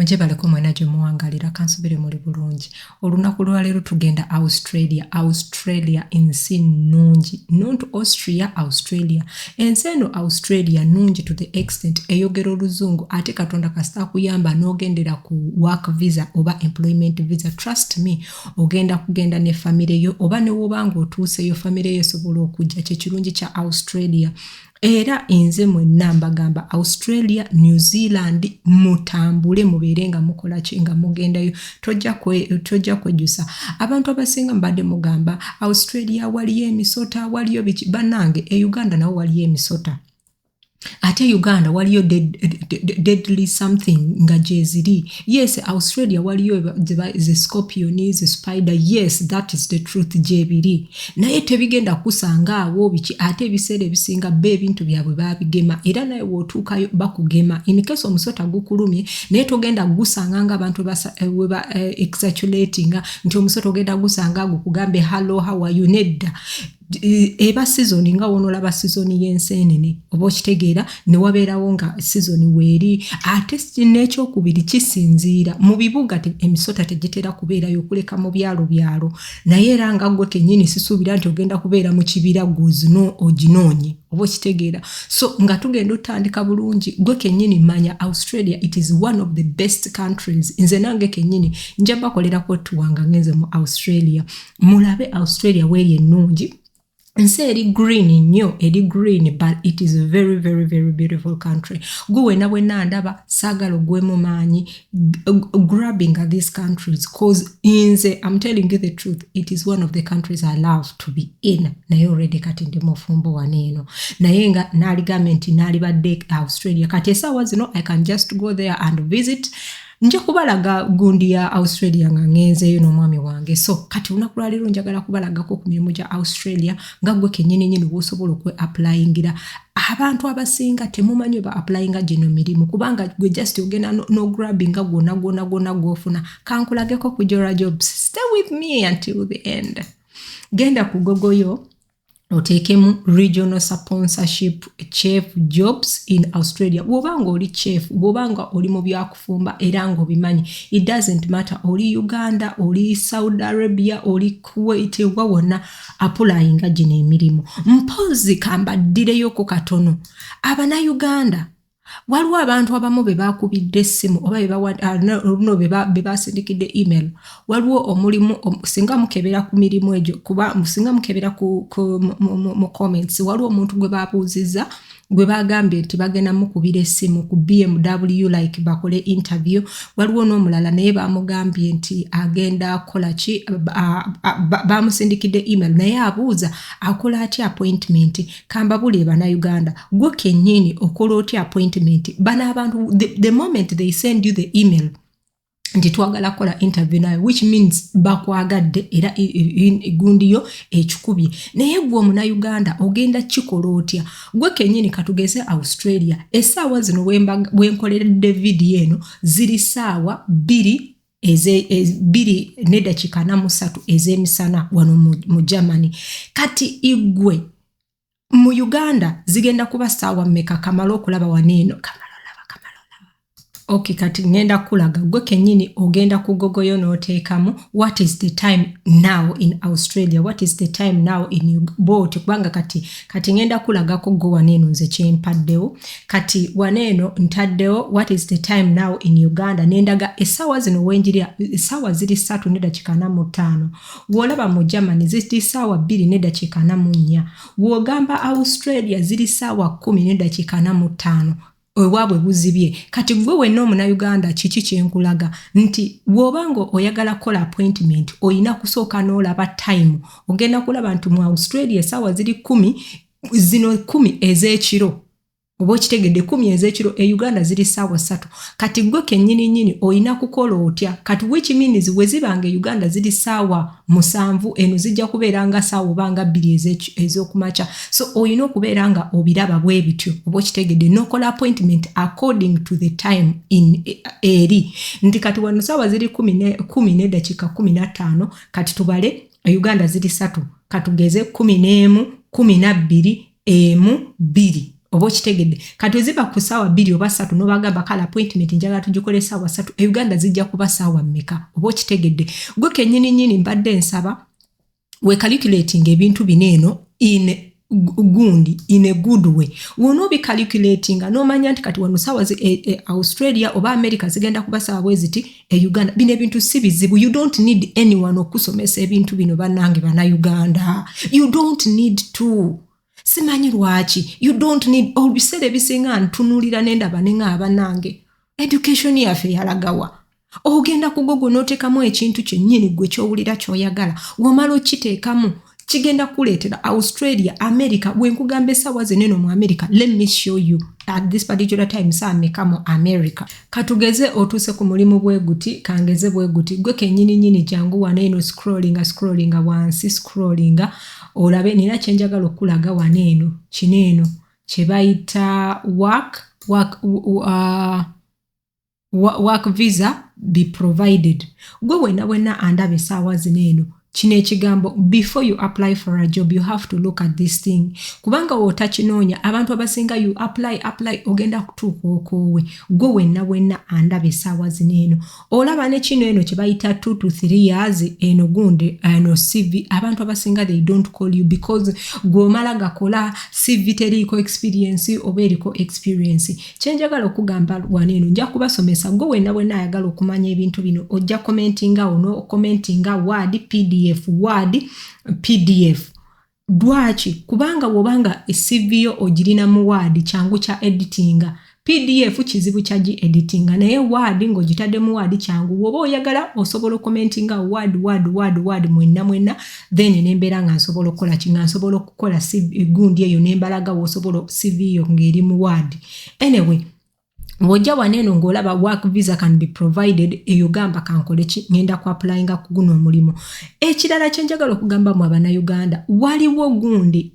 Muje baleko mwena gye muwangalira kansubire muri bulungi. Olunaku lwa leero tugenda Australia ensi nnungi. Not Austria, Australia. Ensi eno Australia nnungi to the extent eyogera oluzungu ate Katonda kasita kuyamba n'ogendera ku work visa oba employment visa. Trust me, ogenda kugenda ne family yo oba ne wobanga otuuseyo family yo esobola okujja. Kye kirungi kya Australia. Era inze mwenna mbagamba Australia, New Zealand mutambule mubeere nga mukola ki nga mugendayo tojja kwejusa. Abantu abasinga mbadde mugamba Australia waliyo emisota waliyo biki banange Uganda nawo waliyo emisota. Ate Uganda waliyo deadly something nga jeziri. Yes, Australia waliyo the scorpion, the spider. Yes, that is the truth jebiri. Naye tebigenda kusanga awo biki ate ebiseera ebisinga be ebintu byabwe babigema. Era naye wotuukayo bakugema. In case omusota gukulumye naye togenda gusanga nga abantu weba exaggerating nti omusota ogenda gusanga gukugambe hello how are you nedda. Eba season nga wonola ba season y'ensenene oba okitegeera ne wabeerawo nga season weeri ate n'ekyo kubiri kisinziira mu bibuga emisota tegitera kubeerayo kuleka mu byalo naye era nga gwe kennyini sisuubira nti ogenda kubeera mu kibira guzino oginoonye oba okitegeera so nga tugenda otandika bulungi gwe kennyini manya Australia it is one of the best countries nze nange kennyini nja bakolerako tuwanga ngenze mu Australia mulabe Australia weeri ennungi. Nse eri green nnyo eri green but it is a very very very beautiful country. Gwe na ndaba sagalo gwe mu maanyi grabbing at these countries cause inze I'm telling you the truth it is one of the countries I love to be in. Naye already kati ndi mufumbo waneeno naye nga nali government nali badde Australia kati esawa zino I can just go there and visit. Nja kubalaga gundi ya Australia nga ngenzeyo n'omwami wange. So kati lunaku lwa leero njagala kubalagako ku mirimu gya Australia nga gwe kennyini bw'osobola okwe-applyingira. Abantu abasinga temumanyi ba applyinga gino mirimu kubanga gwe just ogenda no grabbing gwonna gw'ofuna. Kankulageko ku Jora Jobs. Stay with me until the end. Genda ku Gogoyo oteekemu regional sponsorship chef jobs in Australia. Bw'obanga oli chef, bw'obanga oli mu byakufumba era ng'obimanyi. It doesn't matter oli Uganda, oli Saudi Arabia, oli Kuwait, wawona applyinga gino emirimu. Mpozi kambaddireyoko katono. Uganda waliwo abantu abamu be bakubidde essimu oba be basindikidde email waliwo omulimu singa mukebera ku mirimu egyo kuba singa mukebera mu comments waliwo omuntu gwe babuuziza gwe bagambye nti bagenda mukubira essimu ku BMW like bakole interview waliwo n'omulala naye bamugambye nti agenda kola ki bamusindikidde email naye abuuza akola ati appointment kamba buli Uganda gwe kennyini okola oti appointment bana abantu the moment they send you the email nti twagala kola interview nawe which means bakwagadde era gundiyo ekikubye naye gwe Uganda ogenda kikola otya gwe kennyini katugeze Australia essaawa zino wenkoleredde video eno ziri ssaawa 2:03 ez'emisana wano mu Germany kati igwe mu Uganda zigenda kuba ssaawa mmeka kamala okulaba waneeno Okay, kati ngenda kulaga gwe kennyini ogenda ku Gogoyo n'oteekamu what is the time now in Australia, what is the time now in boat kubanga kati ngenda kulagako gwe waneeno nze kyempaddewo kati waneeno ntaddewo what is the time now in Uganda nendaga essaawa zino wenjirira essaawa ziri 3:45 w'olaba mu Germany ziri essaawa 2:44 w'ogamba Australia ziri essaawa 10:45 wabwe buzibye kati gwe wenna Uganda kiki kyenkulaga nti wobanga oyagala kola appointment oyina kusooka n'olaba time ogenda kulaba nti mu Australia sawa ziri 10 zino 10 ez'ekiro oba kitegedde 10 ez'ekiro Uganda ziri sawa 3 kati gwe kennyini oyina kukola otya kati which means wezibanga Uganda ziri sawa 7 eno zijja kubeera nga sawa banga 2 ez'okumacha so oyina okubeera nga obiraba bwe bityo oba kitegedde nokola appointment according to the time in eri nti kati wano sawa ziri 10:15 kati tubale Uganda ziri 3 katugeze 11 12 2 oba kitegedde kati oziba ku saawa 2 oba 3 n'obagamba kala appointment njagala tugikole saawa 3 Uganda zijja kuba saawa mmeka oba kitegedde gwe kennyini mbadde nsaba we calculating ebintu bineeno in a good way wono bi calculating n'omanya nti kati wano saawa Australia oba America zigenda kuba saawa bweziti Uganda bino ebintu si bizibu you don't need anyone okusomesa ebintu bino bannange bana Uganda you don't need to simanyi lwaki you don't need obiseera ebisinga ntunulira n'endaba nenga abanange education yaffe yalagawa ogenda ku Google n'oteekamu ekintu kyennyini gwe kyowulira kyoyagala wamala okiteekamu kigenda kuleetera Australia America bwe nkugamba essaawa zeneno mu America let me show you at this particular time saa mmeka mu America katugeze otuuse ku mulimu bwe guti kangeze bwe guti gwe kennyini jangu waneeno scrolling wansi olabe nina kyenjagala okulaga waneeno kineeno kye bayita work visa be provided gwe wenna andaba essaawa zineeno kino ekigambo before you apply for a job you have to look at this thing kubanga wotakinoonya abantu abasinga you apply ogenda kutuuka okoowe gwe wenna andaba essaawa zineeno olaba ne kino eno kye bayita 2 to 3 years eno gundi eno CV abantu abasinga they don't call you because gw'omala gakola CV teriiko experience oba eriko experience kyenjagala okugamba waneeno nja kubasomesa gwe wenna ayagala okumanya ebintu bino ojja commentinga Word PDF dwachi kubanga wobanga CV yo ogirina mu Word kyangu kya editinga PDF kizibu kya editinga naye Word ng'ogitadde mu Word kyangu woba oyagala osobola commentinga Word mwenna then nembeera nga nsobola okukola kinga nsobola okukola CV gundi eyo nembalaga wosobola CV yo ng'eri mu Word anyway wojja waneeno ng'olaba work visa can be provided eyogamba kankole ki ngenda ku applyinga ku guno omulimu ekirala kyenjagala okugamba mu Uganda waliwo gundi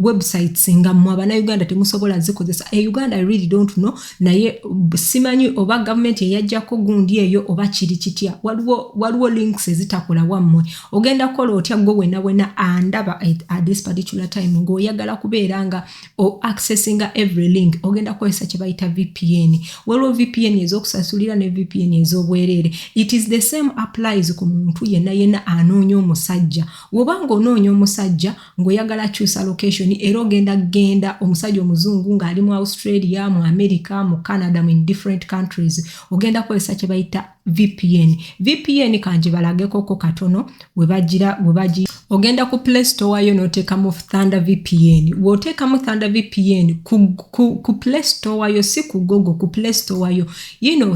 websites nga mu Uganda temusobola zikozesa Uganda I really don't know naye simanyi oba government eyajjako gundi eyo oba kiri kitya waliwo links ezitakola wammwe ogenda kola otya gwe wenna andaba at this particular time ng'oyagala kubeera nga accessinga every link ogenda kozesa kye bayita VPN waliwo VPN ez'okusasulira ne VPN ez'obwereere it is the same applies ku muntu yenna anoonya omusajja wobanga onoonya omusajja ng'oyagala kyusa location era ogenda omusajja omuzungu ng'ali mu Australia mu America mu Canada in different countries ogenda kozesa kye bayita VPN kanje balagekoko katono webagira ogenda ku Play Store yo n'oteekamu Thunder VPN w'oteekamu Thunder VPN ku Play Store yo si ku Google ku Play Store yo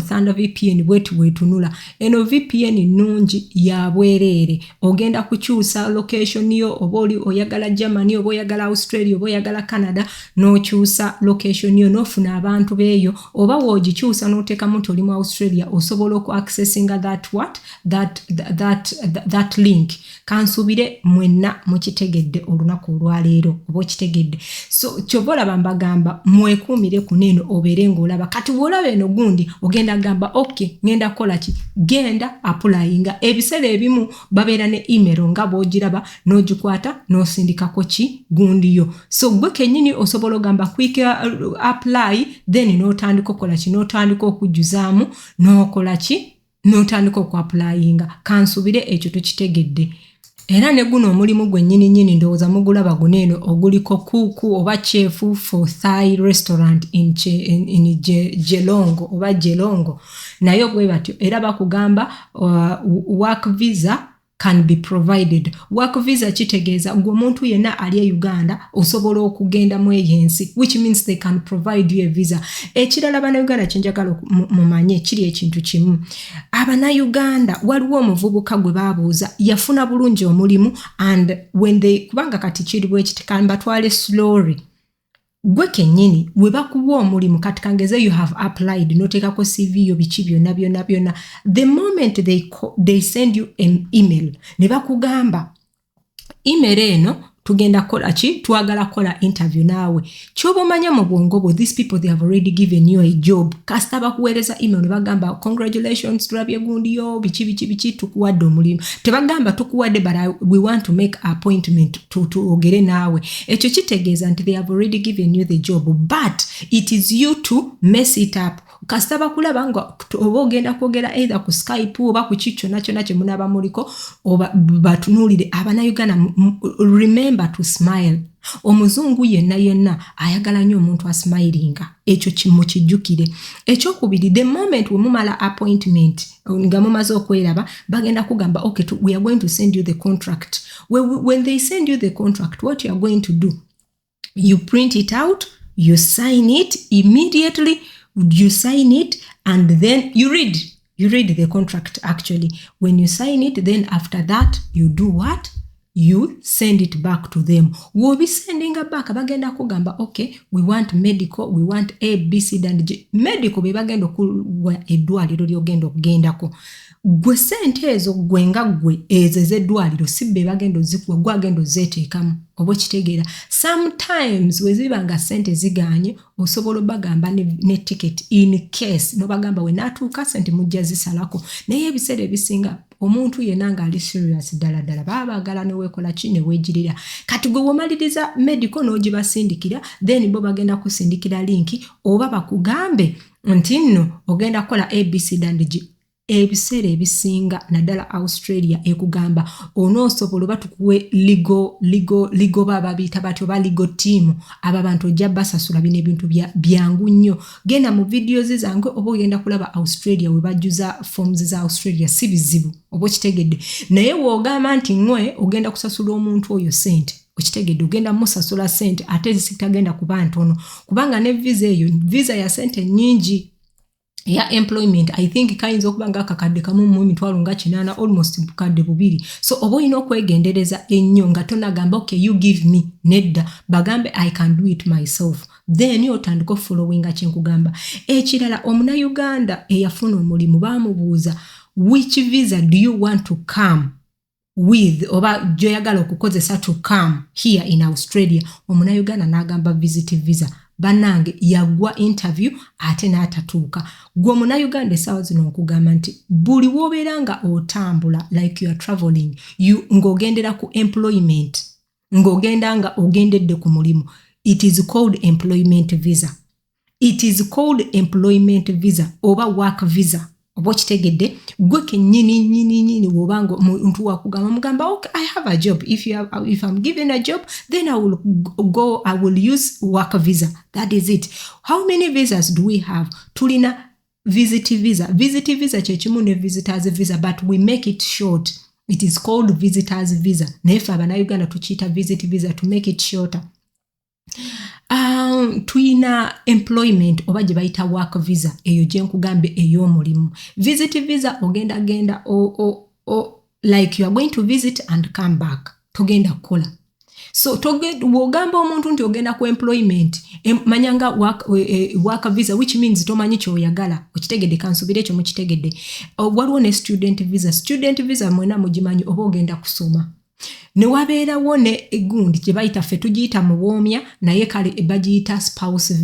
Thunder VPN wetunula eno VPN nungi ya bwereere ogenda kukyusa location yo oba oli oyagala Germany oba oyagala Australia oba oyagala Canada n'okyusa location yo n'ofuna abantu beeyo oba w'ogikyusa n'oteekamu nti oli mu Australia osobola accessing that link kansubire mwenna mukitegedde olunaku olwaleero oba kitegedde so kyobola mbagamba mwekuumire kuneeno obeere ng'olaba kati bw'olaba eno gundi ogenda gamba okay ngenda kola ki genda applyinga ebiseera ebimu babeera ne email nga bw'ogiraba n'ogikwata n'osindikako ki gundi yo so gwe kennyini osobola ogamba quick apply then n'otandika okukola ki n'otandika okujjuzaamu n'okola ki n'otandika okuapplyinga kansubire ekyo tukitegedde era ne guno omulimu gwe nnyini ndowooza mugulaba guneeno oguliko kuku oba chef for Thai restaurant in Gelongo oba Gelongo nayo bwe batyo era bakugamba work visa can be provided work visa kitegeeza gwe omuntu yenna ali Uganda osobola okugenda mu agency which means they can provide you a visa ekirala Bannayuganda kyenjagala mumanye kiri ekintu kimu Abannayuganda waliwo omuvubuka gwe baabuuza yafuna bulungi omulimu and when they kubanga kati kiri bwe kitikamba twale slowly gwe kennyini we bakuwa omulimu kati kangeze you have applied noteekako CV yo biki byonna the moment they send you an email ne bakugamba email eno tugenda kola chi twagala kola interview nawe chobo manya mu bwongo bwo these people they have already given you a job kasita bakuweereza email ne bagamba congratulations tulabye gundi yo bichi tukuwadde omulimu tebagamba tukuwadde but we want to make appointment to ogere nawe ekyo kitegeeza nti they have already given you the job but it is you to mess it up kasita bakulaba nga oba ogenda kwogera either ku Skype oba ku kicho nakyo munaba muliko oba batunuulire Uganda remember to smile omuzungu yenna ayagala nnyo omuntu asmilinga ekyo kimukijjukire ekyokubiri the moment we mumala appointment nga mumaze okweraba bagenda kugamba okay we are going to send you the contract when they send you the contract what you are going to do you print it out you sign it immediately you sign it and then you read the contract actually when you sign it then after that you do what you send it back to them we'll be sending back bagenda kugamba okay we want medical we want A B C and G medical be bagenda kuwa eddwaliro lyogenda okugendako gwe sente ezo gwenga gwe ezeddwaliro sibbe bagenda zikuwa gwagenda zeteekamu obo kitegeera sometimes wezibanga sente ziganye osobola bagamba ne ticket in case no bagamba we natuuka sente mujja zisalako naye ebiseera ebisinga omuntu yenanga ali serious ddala baabagala ne weekola kine weejirira kati gwe womaliriza medical n'ogibasindikira then bo bagenda kusindikira linki oba bakugambe nti nno ogenda kola ABC and G ebiseera ebisinga naddala Australia ekugamba onoosobola batukuwe legal baba biyita batyo ba legal team aba bantu ojja basasula bino ebintu byangu nnyo genda mu videos zange oba ogenda kulaba Australia we bajjuza forms za Australia si bizibu oba kitegedde naye woogamba nti ngwe ogenda kusasula omuntu oyo sente okitegedde ogenda musasula sente ate zisitagenda kuba ntono kubanga ne visa ya sente nyingi ya employment I think kayinza okubanga akakadde kamu mu mitwalo nga 8 almost bukadde bubiri so obo ino okwegendereza ennyo nga tonagamba okay you give me nedda bagambe I can do it myself then yotandika following kyenkugamba ekirala omuna Uganda eyafuna omulimu bamubuuza which visa do you want to come with oba joyagala okukozesa to come here in Australia omuna Uganda nagamba visit visa banange yagwa interview ate n'atatuuka gwe omuna Uganda essaawa zino nkugamba nti buli wobeeranga otambula like you are traveling ng'ogendera ku employment ng'ogenda nga ogendedde ku mulimu it is called employment visa oba work visa oba kitegedde gwe kennyini wobanga omuntu wakugamba mugamba okay I have a job if I'm given a job then I will use work visa that is it how many visas do we have tulina visit visa kyekimu ne visitors visa but we make it short it is called visitors visa naye fe Uganda tukiyita visit visa to make it shorter tuina employment oba gye bayita work visa eyo gye nkugambe ey'omulimu visit visa ogenda like you are going to visit and come back togenda kukola so wogamba omuntu nti ogenda ku employment manyanga work visa which means tomanyi kyoyagala okitegedde kansubira ekyo mukitegedde waliwo ne student visa mwena mugimanyi oba ogenda kusoma ne wabeerawo ne egundi gye bayita ffe tugiyita mu bwomya naye kale bagiyita spouse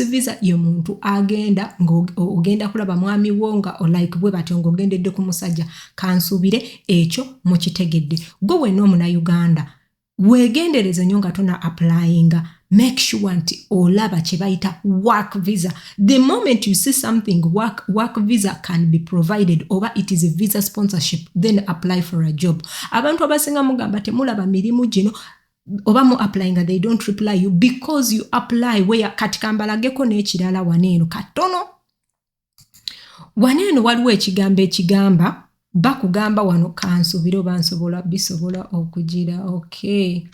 visa ye muntu agenda ng'ogenda kulaba mwami wo nga like bwe batyo ng'ogendedde ku musajja kansubire ekyo mukitegedde gwe wenna omuna Uganda weegendereze nnyo nga tona applyinga make sure nti olaba kye bayita work visa the moment you see something work visa can be provided oba it is a visa sponsorship then apply for a job abantu abasinga mugamba temulaba mirimu gino oba mu applyinga they don't reply you because you apply where kati kambalageko n'ekirala waneeno katono waneeno waliwo ekigambo ekigamba bakugamba wano kansubire oba nsobola bisobola okugira okay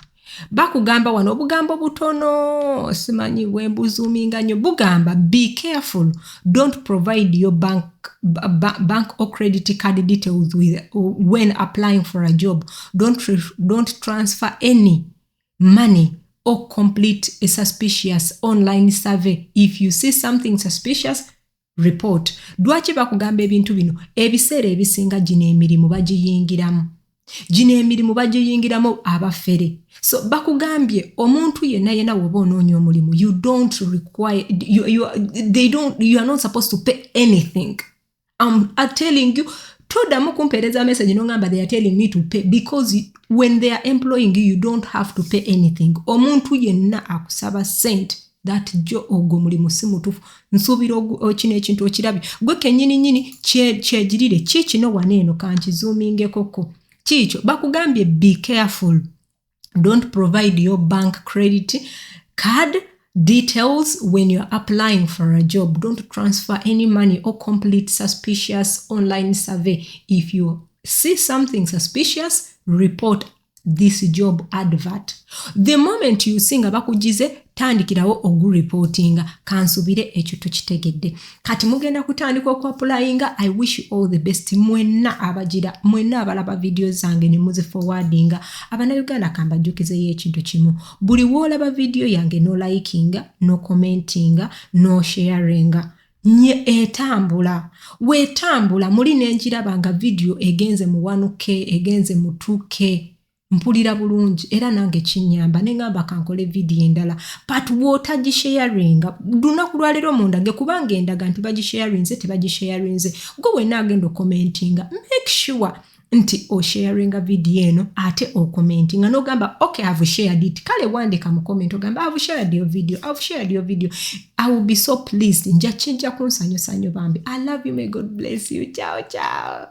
bakugamba wano obugambo butono simanyi wembuzuminga nnyo bugamba be careful don't provide your bank or credit card details when applying for a job don't transfer any money or complete a suspicious online survey if you see something suspicious report. Dwaki bakugamba ebintu bino ebiseera ebisinga gino emirimu bagiyingiramu gino emirimu bagiyingiramu abafere. So bakugambye omuntu yenna woba onoonya omulimu, you don't require, you are not supposed to pay anything. I'm telling you, todamu kumpereza message nongamba they are telling me to pay, because when they are employing you, you don't have to pay anything. Omuntu yenna akusaba sent that jo ogwo mulimu si mutufu, nsuubira okino ekintu okirabye gwe kennyini kyegirire kikino waneeno kankizoomingekoko kikyo. Bakugambye be careful, don't provide your bank credit card details when you're applying for a job. Don't transfer any money or complete suspicious online survey. If you see something suspicious, report this job advert. The moment you singa bakugize tandikirawo ogureportinga, kansubire ekyo tukitegedde. Kati mugenda kutandika okuapplyinga. I wish you all the best. Mwenna abalaba videos zange ne muzi forwardinga. Abannayuganda kambajjukizeyo ekintu kimu, buli woolaba video yange no likinga, no commentinga, no sharinga, etambula weetambula muli nenjiraba nga video egenze mu 1K egenze mu 2K, mpulira bulungi era nange kinyamba nengamba kankole video endala, but wotagisharinga lunaku lwaleero mundage kubanga endaga nti bagisharinze tebagisharinze, gwe wenna agenda commentinga, make sure nti sharinga video eno ate commentinga nogamba okay I've shared it, kale wandika mu comment ogamba I've shared your video, I will be so pleased, nja kijja kunsanyusanyo bambi. I love you, may God bless you, ciao ciao.